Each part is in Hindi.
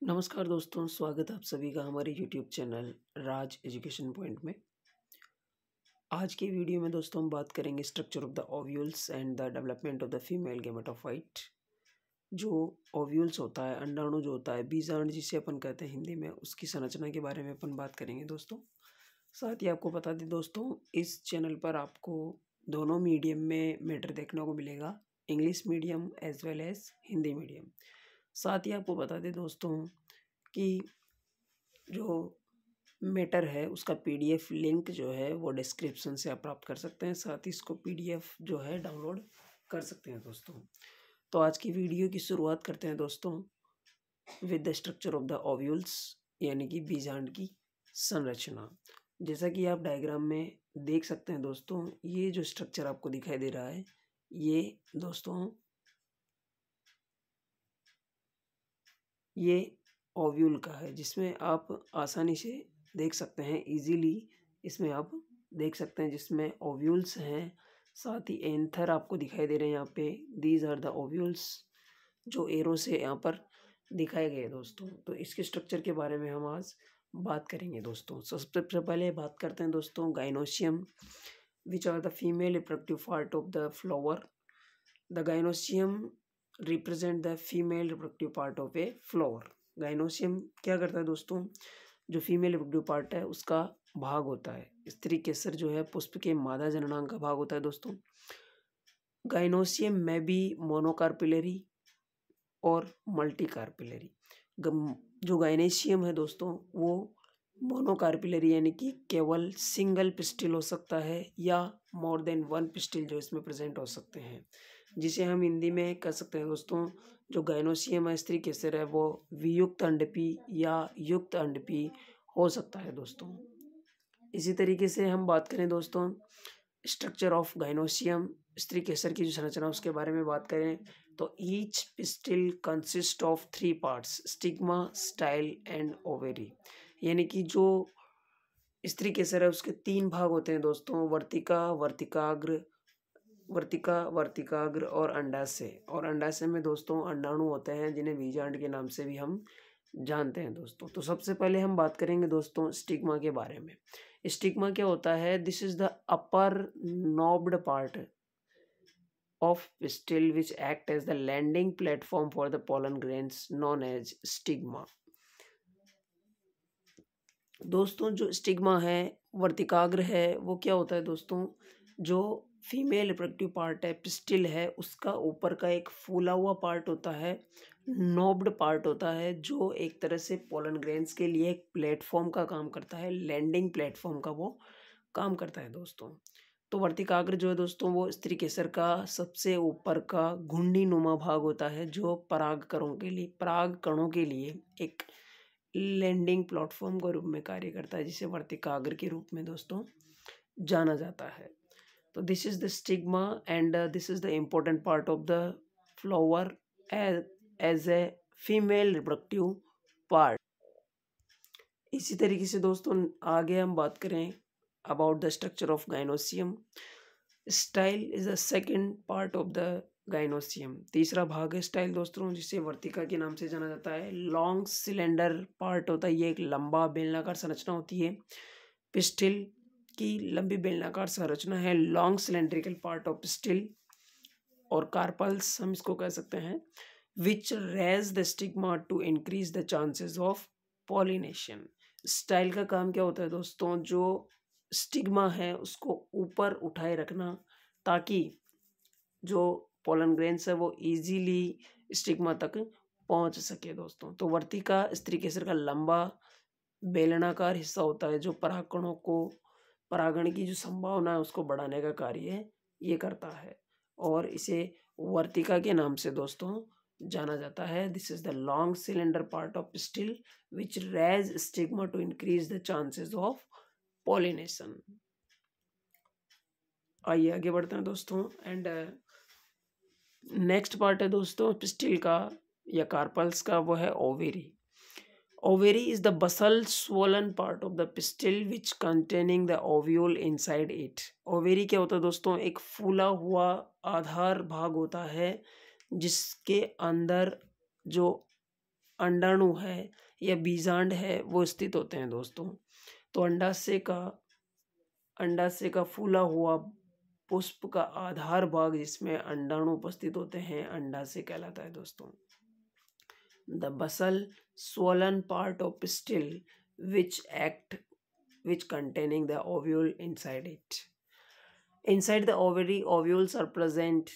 नमस्कार दोस्तों, स्वागत है आप सभी का हमारे यूट्यूब चैनल राज एजुकेशन पॉइंट में। आज की वीडियो में दोस्तों हम बात करेंगे structure of the ovules and the development of the female gametophyte. जो ओव्यूल्स होता है, अंडाणु जो होता है, बीजांड जिसे अपन कहते हैं हिंदी में, उसकी संरचना के बारे में अपन बात करेंगे दोस्तों। साथ ही आपको बता दें दोस्तों, इस चैनल पर आपको दोनों मीडियम में मैटर देखने को मिलेगा, English medium as well as Hindi medium. साथ ही आपको बता दें दोस्तों कि जो मैटर है उसका पीडीएफ लिंक जो है वो डिस्क्रिप्शन से आप प्राप्त कर सकते हैं। साथ ही इसको पीडीएफ जो है डाउनलोड कर सकते हैं दोस्तों। तो आज की वीडियो की शुरुआत करते हैं दोस्तों with the structure of the ovules, यानी कि बीजांड की संरचना। जैसा कि आप डायग्राम में देख सकते हैं दोस्तों, ये जो स्ट्रक्चर आपको दिखाई दे रहा है ये दोस्तों ये ओव्यूल का है, जिसमें आप आसानी से देख सकते हैं, इजीली इसमें आप देख सकते हैं जिसमें ओव्यूल्स हैं। साथ ही एंथर आपको दिखाई दे रहे हैं यहाँ पे। दीज आर द ओव्यूल्स जो एरो से यहाँ पर दिखाए गए दोस्तों। तो इसके स्ट्रक्चर के बारे में हम आज बात करेंगे दोस्तों। सबसे पहले बात करते हैं दोस्तों gynoecium, which are the female reproductive part of the flower. The gynoecium represent the female reproductive part of a flower. Gynoecium क्या करता है दोस्तों, जो फीमेल रिप्रोडक्टिव पार्ट है उसका भाग होता है। स्त्री केसर जो है पुष्प के मादा जननांग का भाग होता है दोस्तों। गाइनोसियम में भी मोनोकार्पिलरी और मल्टीकार्पिलरी। जो गाइनेशियम है दोस्तों वो मोनोकार्पिलरी यानी कि केवल सिंगल पिस्टिल हो सकता है, या मोर देन वन पिस्टिल जो इसमें प्रेजेंट हो सकते हैं, जिसे हम हिंदी में कह सकते हैं दोस्तों जो गाइनोसियम है, स्त्री केसर है, वो वियुक्त अंडपी या युक्त अंडपी हो सकता है दोस्तों। इसी तरीके से हम बात करें दोस्तों स्ट्रक्चर ऑफ गाइनोसियम, स्त्री केसर की जो संरचना उसके बारे में बात करें तो each pistil consist of 3 parts, stigma, style and ovary. यानी कि जो स्त्री केसर है उसके 3 भाग होते हैं दोस्तों, वर्तिका, वर्तिकाग्र और अंडाशय। और अंडाशय में दोस्तों अंडाणु होते हैं जिन्हें बीजांड के नाम से भी हम जानते हैं दोस्तों। तो सबसे पहले हम बात करेंगे दोस्तों स्टिग्मा के बारे में। स्टिग्मा क्या होता है? This is the upper नॉब्ड part of pistil which act as the landing platform for the pollen grains known as stigma। दोस्तों जो स्टिग्मा है, वर्तिकाग्र है, वो क्या होता है दोस्तों, जो फीमेल रिप्रोडक्टिव पार्ट है, पिस्टिल है, उसका ऊपर का एक फूला हुआ पार्ट होता है, नोब्ड पार्ट होता है, जो एक तरह से पोलन ग्रेन्स के लिए एक प्लेटफॉर्म का काम करता है, लैंडिंग प्लेटफॉर्म का वो काम करता है दोस्तों। तो वर्तिकाग्र जो है दोस्तों वो स्त्री केसर का सबसे ऊपर का घुंडी नुमा भाग होता है, जो पराग कणों के लिए एक लैंडिंग प्लेटफॉर्म के रूप में कार्य करता है, जिसे वर्तिकाग्र के रूप में दोस्तों जाना जाता है। तो this is the stigma and this is the important part of the flower as a female reproductive part. इसी तरीके से दोस्तों आगे हम बात करें about the structure of gynoecium। Style is the second part of the gynoecium. तीसरा भाग है स्टाइल दोस्तों, जिसे वर्तिका के नाम से जाना जाता है। लॉन्ग सिलेंडर पार्ट होता है, ये एक लंबा बेलनाकार संरचना होती है। पिस्टिल की लंबी बेलनाकार संरचना है, long cylindrical part of pistil. और कार्पल्स हम इसको कह सकते हैं, which raise the stigma to increase the chances of pollination. Style का काम क्या होता है दोस्तों, जो स्टिग्मा है उसको ऊपर उठाए रखना, ताकि जो पोलन ग्रेन्स है वो इजीली स्टिग्मा तक पहुंच सके दोस्तों। तो वर्तिका स्त्री केसर का लंबा बेलनाकार हिस्सा होता है, जो परागकणों को परागण की जो संभावना है उसको बढ़ाने का कार्य ये करता है, और इसे वर्तिका के नाम से दोस्तों जाना जाता है। This is the long cylinder part of pistil which raise stigma to increase the chances of pollination. आइए आगे बढ़ते हैं दोस्तों। एंड नेक्स्ट पार्ट है दोस्तों पिस्टिल का या कार्पल्स का, वो है ovary. Ovary is the Bansal swollen part of the pistil which containing the ovule inside it. Ovary क्या होता है दोस्तों, एक फूला हुआ आधार भाग होता है, जिसके अंदर जो अंडाणु है या बीजांड है वो स्थित होते हैं दोस्तों। तो अंडाशय का फूला हुआ पुष्प का आधार भाग जिसमें अंडाणु उपस्थित होते हैं अंडाशय कहलाता है दोस्तों। The basal swollen part of pistil which containing the ovule inside it. Inside the ovary ovules are present.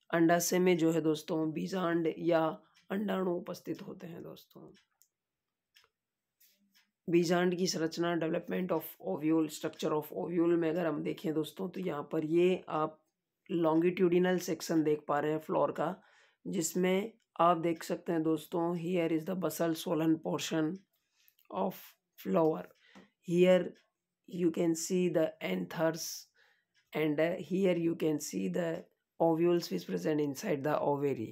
अंडाशय में जो है दोस्तों बीजांड या अंडाणु उपस्थित होते हैं दोस्तों। बीजांड की संरचना, development of ovule, structure of ovule में अगर हम देखें दोस्तों तो यहाँ पर ये आप लॉन्गिट्यूडिनल सेक्शन देख पा रहे हैं फ्लोर का, जिसमें आप देख सकते हैं दोस्तों here is the Bansal Solan portion of flower. Here you can see the anthers and here you can see the ovules which present inside the ovary।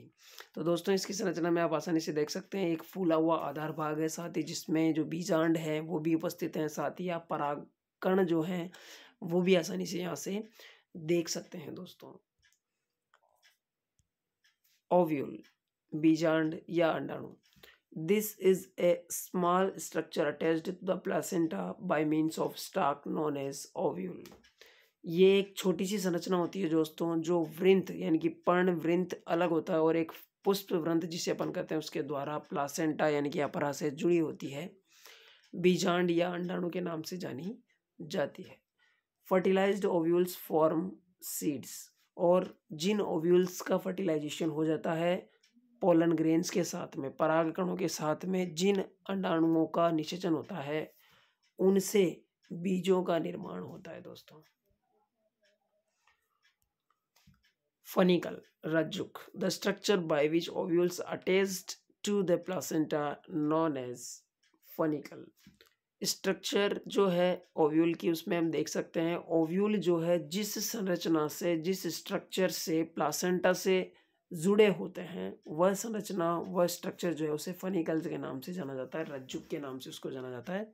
तो दोस्तों इसकी संरचना में आप आसानी से देख सकते हैं एक फूला हुआ आधार भाग है, साथ ही जिसमें जो बीजांड है वो भी उपस्थित हैं, साथ ही आप परागकण जो हैं वो भी आसानी से यहाँ से देख सकते हैं दोस्तों। ओव्यूल, बीजांड या अंडाणु। This is a small structure attached to the placenta by means of stalk known as ovule। ये एक छोटी सी संरचना होती है दोस्तों जो वृंत यानी कि पर्ण वृंत अलग होता है और एक पुष्प वृंत जिसे अपन कहते हैं उसके द्वारा प्लासेंटा यानी कि अपरा से जुड़ी होती है, बीजांड या अंडाणु के नाम से जानी जाती है। फर्टिलाइज्ड ओव्यूल्स फॉर्म सीड्स, और जिन ओव्यूल्स का फर्टिलाइजेशन हो जाता है पोलन ग्रेन्स के साथ में, परागकणों के साथ में जिन अंडाणुओं का निषेचन होता है उनसे बीजों का निर्माण होता है दोस्तों। फनिकल, रज्जुक, the structure by which ovules attached to the placenta known as funicle. Structure जो है ओव्यूल की उसमें हम देख सकते हैं ओव्यूल जो है जिस संरचना से, जिस स्ट्रक्चर से प्लासेंटा से जुड़े होते हैं वह संरचना, वह स्ट्रक्चर जो है उसे फनिकल के नाम से जाना जाता है, रज्जुक के नाम से उसको जाना जाता है।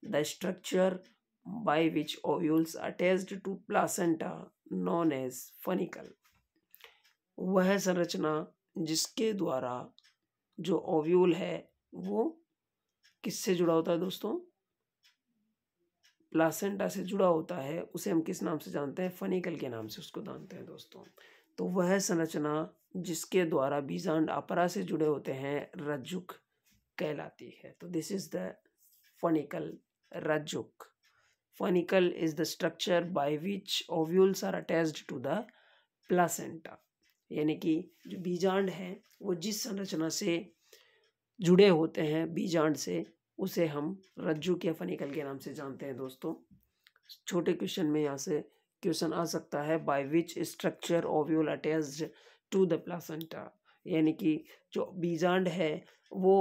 The structure by which ovules attached to placenta known as funicle, वह संरचना जिसके द्वारा जो ओव्यूल है वो किससे जुड़ा होता है दोस्तों, प्लासेंटा से जुड़ा होता है, उसे हम किस नाम से जानते हैं, फनिकल के नाम से उसको जानते हैं दोस्तों। तो वह संरचना जिसके द्वारा बीजांड अपरा से जुड़े होते हैं रज्जुक कहलाती है। तो दिस इज द फनिकल, रज्जुक। Funicle is the structure by which ovules are attached to the placenta, यानी कि जो बीजांड है वो जिस संरचना से जुड़े होते हैं बीजांड से उसे हम रज्जुक या फनिकल के नाम से जानते हैं दोस्तों। छोटे क्वेश्चन में यहाँ से क्वेश्चन आ सकता है by which structure ovule attached to the placenta, यानी कि जो बीजांड है वो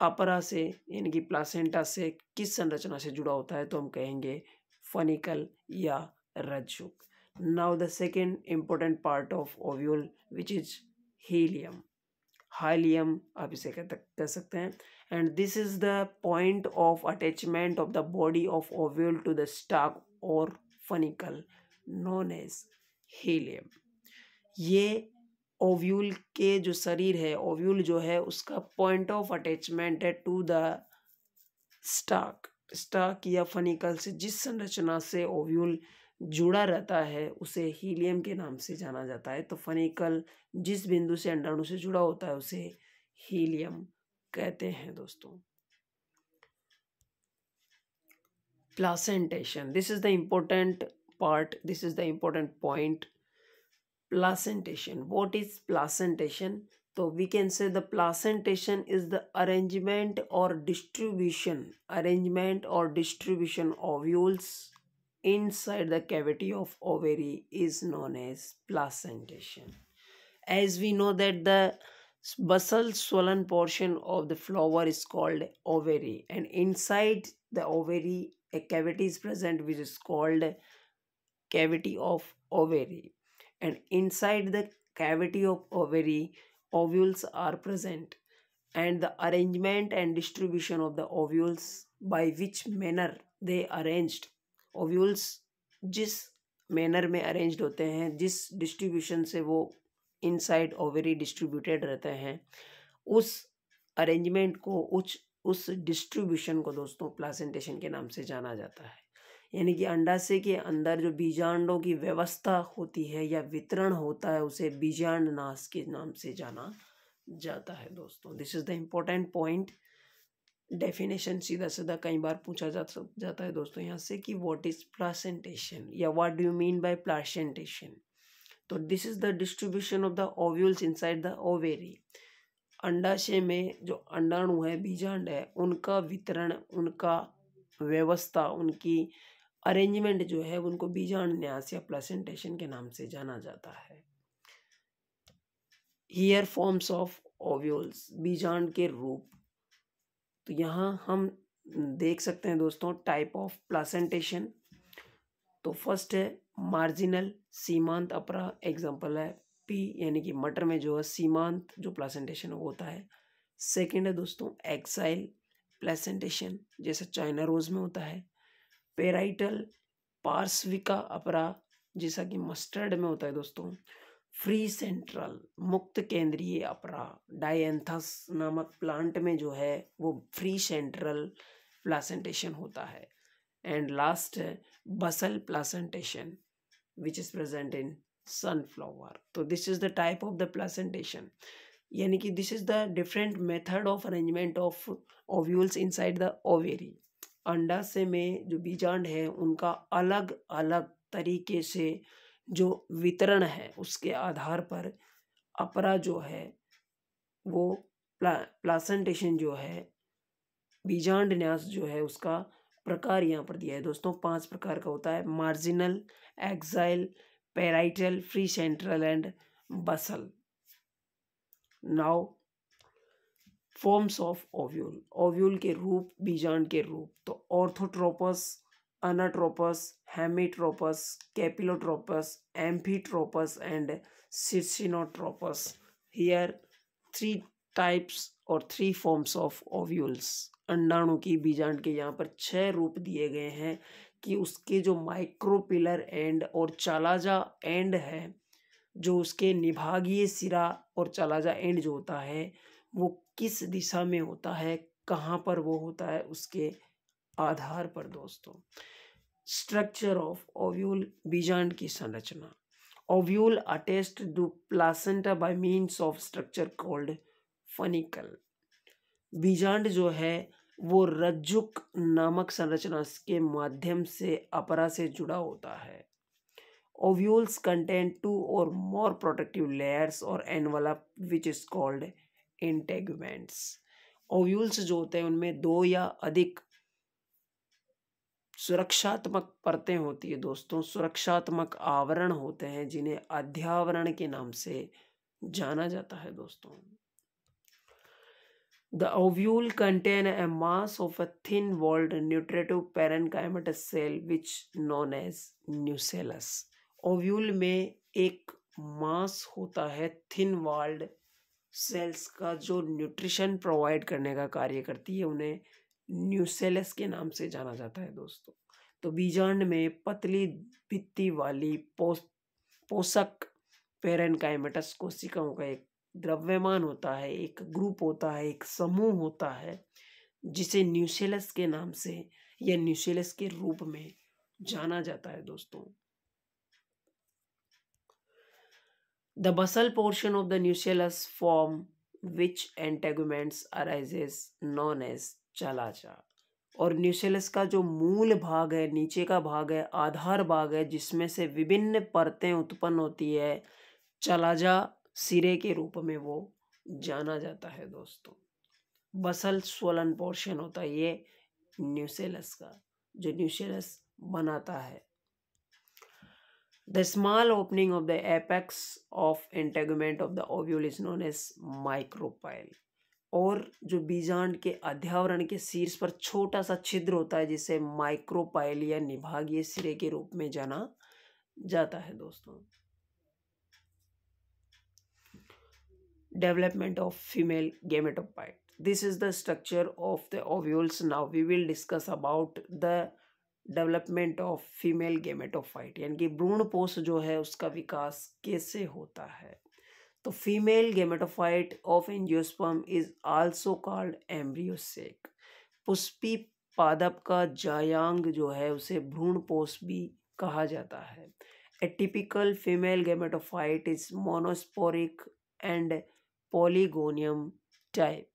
अपरा से यानी कि प्लासेंटा से किस संरचना से जुड़ा होता है, तो हम कहेंगे फनिकल या रज्जुक। Now the second important part of ovule which is hilum, hilum आप इसे कह सकते हैं। And this is the point of attachment of the body of ovule to the stalk और फनिकल नोन एज हीलियम। ये ओव्यूल के जो शरीर है, ओव्यूल जो है उसका पॉइंट ऑफ अटैचमेंट है टू द स्टॉक या फनिकल से जिस संरचना से ओव्यूल जुड़ा रहता है उसे हीलियम के नाम से जाना जाता है। तो फनिकल जिस बिंदु से अंडाणु से जुड़ा होता है उसे हीलियम कहते हैं दोस्तों। Placentation, this is the important part, this is the important point. Placentation, what is placentation? So we can say the placentation is the arrangement or distribution ovules inside the cavity of ovary is known as placentation. As we know that the basal swollen portion of the flower is called ovary, and inside the ovary a cavity is present which is called cavity of ovary, and inside the cavity of ovary ovules are present, and the arrangement and distribution of the ovules by which manner they arranged, ovules जिस मैनर में अरेंज्ड होते हैं, जिस डिस्ट्रीब्यूशन से वो इनसाइड ओवरी डिस्ट्रीब्यूटेड रहते हैं, उस अरेंजमेंट को उस डिस्ट्रीब्यूशन को दोस्तों प्लासेंटेशन के नाम से जाना जाता है। यानी कि अंडाशय के अंदर जो बीजांडों की व्यवस्था होती है या वितरण होता है उसे बीजांड नाश के नाम से जाना जाता है दोस्तों। This is the important point. Definition सीधा सीधा कई बार पूछा जाता है दोस्तों यहाँ से कि व्हाट इज प्लासेंटेशन या what do you mean by placentation. तो this is the distribution of the ovules inside the ovary. अंडाशय में जो अंडाणु है, बीजांड है, उनका वितरण, उनका व्यवस्था, उनकी अरेंजमेंट जो है उनको बीजांड न्यास या प्लासेंटेशन के नाम से जाना जाता है। हियर फॉर्म्स ऑफ ओव्यूल्स, बीजांड के रूप। तो यहाँ हम देख सकते हैं दोस्तों टाइप ऑफ प्लासेंटेशन। तो फर्स्ट है मार्जिनल, सीमांत अपरा, एग्जांपल है पी, यानी कि मटर में जो है सीमांत जो प्लासेंटेशन होता है। सेकंड है दोस्तों एक्साइल प्लासेंटेशन, जैसे चाइना रोज में होता है। पेराइटल, पार्श्विका अपरा, जैसा कि मस्टर्ड में होता है दोस्तों। फ्री सेंट्रल, मुक्त केंद्रीय अपरा, डायंथस नामक प्लांट में जो है वो फ्री सेंट्रल प्लासेंटेशन होता है। एंड लास्ट है basal placentation which is present in sunflower. तो this is the type of the placentation, यानी कि this is the different method of arrangement of ovules inside the ovary. अंडाशय में जो बीजांड है उनका अलग अलग तरीके से जो वितरण है उसके आधार पर अपरा जो है वो प्लासेंटेशन जो है, बीजांड न्यास जो है उसका प्रकार यहाँ पर दिया है दोस्तों। 5 प्रकार का होता है, marginal, axile, parietal, free central and basal. Now forms of ovule, ovule के रूप, बीजांड के रूप। तो orthotropous, anatropous, hemitropous, campylotropous, amphitropous and circinotropous. Here 3 types और 3 फॉर्म्स ऑफ ओव्यूल्स। अंडाणु की, बीजांड के यहाँ पर 6 रूप दिए गए हैं कि उसके जो माइक्रोपिलर एंड और चालाजा एंड है, जो उसके निभागीय सिरा और चालाजा एंड जो होता है वो किस दिशा में होता है, कहाँ पर वो होता है, उसके आधार पर दोस्तों। स्ट्रक्चर ऑफ ओव्यूल, बीजांड की संरचना। Ovule attached to placenta by means of structure called funicle. बीजांड जो है वो रज्जुक नामक संरचना के माध्यम से अपरा से जुड़ा होता है। Ovules contain 2 or more protective layers or envelope which is called integuments. Ovules जो होते हैं उनमें 2 या अधिक सुरक्षात्मक परतें होती है दोस्तों, सुरक्षात्मक आवरण होते हैं जिन्हें अध्यावरण के नाम से जाना जाता है दोस्तों। The ovule contain a mass of a thin-walled nutritive parenchymatous cell which known as nucellus। Ovule में एक मास होता है थिन वॉल्ड सेल्स का जो न्यूट्रिशन प्रोवाइड करने का कार्य करती है, उन्हें न्यूसेलस के नाम से जाना जाता है दोस्तों। तो बीजांड में पतली भित्ति वाली पोषक पेरेनकाइमेटस कोशिकाओं का एक द्रव्यमान होता है, एक ग्रुप होता है, एक समूह होता है जिसे न्यूसेलस के नाम से या न्यूसेलस के रूप में जाना जाता है दोस्तों। The basal portion of the nucellus form which integuments arises known as चालाजा। और न्यूसेलस का जो मूल भाग है, नीचे का भाग है, आधार भाग है, जिसमें से विभिन्न परतें उत्पन्न होती है, चालाजा सिरे के रूप में वो जाना जाता है दोस्तों। बसल स्वलन पोर्शन होता है ये न्यूसेलस का, जो न्यूसेलस बनाता है। The small opening of the apex of integument of the ovule is known as micropyle। और जो बीजांड के अध्यावरण के शीर्ष पर छोटा सा छिद्र होता है जिसे माइक्रोपाइल या निभागीय सिरे के रूप में जाना जाता है दोस्तों। Development of female gametophyte, this is the structure of the ovules. Now we will discuss about the development of female gametophyte, यानी कि भ्रूण पोष जो है उसका विकास कैसे होता है। तो female gametophyte of angiosperm is also called embryo sac. Pushpi पादप का जायांग जो है उसे भ्रूणपोष भी कहा जाता है। A typical female gametophyte is monosporic and polygonum type.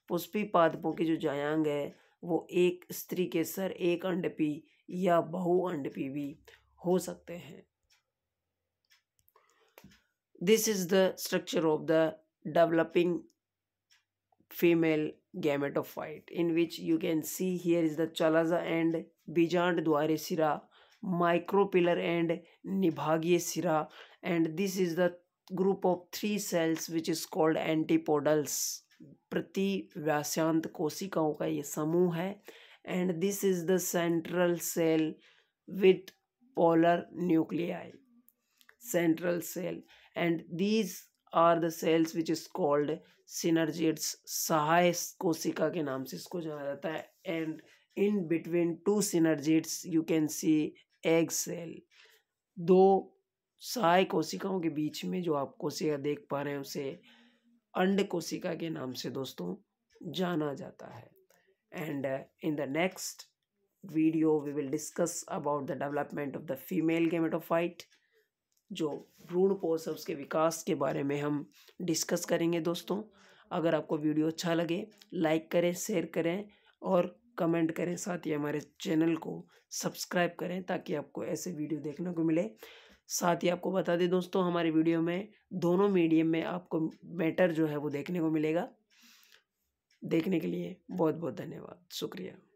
पुष्पी पादपों के जो जायांग है वो एक स्त्री केसर, एक अंडपी या बहुअंडपी भी हो सकते हैं। This is the structure of the developing female gametophyte, in which you can see here is the chalaza and Bijand Dware Sira, micropillar and Nibhagiye Sira, and this is the group of 3 cells which is called antipodals। प्रति व्यासांत कोशिकाओं का ये समूह है। And this is the central cell with polar nuclei, central cell, and these are the cells which is called synergids। सहाय कोशिका के नाम से इसको जाना जाता है। and in between two synergids you can see egg cell। दो सहाय कोशिकाओं के बीच में जो आप कोशिका देख पा रहे हैं उसे अंड कोशिका के नाम से दोस्तों जाना जाता है। and in the next video we will discuss about the development of the female gametophyte। जो भ्रूणपोष है उसके विकास के बारे में हम डिस्कस करेंगे दोस्तों। अगर आपको वीडियो अच्छा लगे लाइक करें, शेयर करें और कमेंट करें। साथ ही हमारे चैनल को सब्सक्राइब करें ताकि आपको ऐसे वीडियो देखने को मिले। साथ ही आपको बता दें दोस्तों हमारे वीडियो में दोनों मीडियम में आपको मैटर जो है वो देखने को मिलेगा। देखने के लिए बहुत बहुत धन्यवाद, शुक्रिया।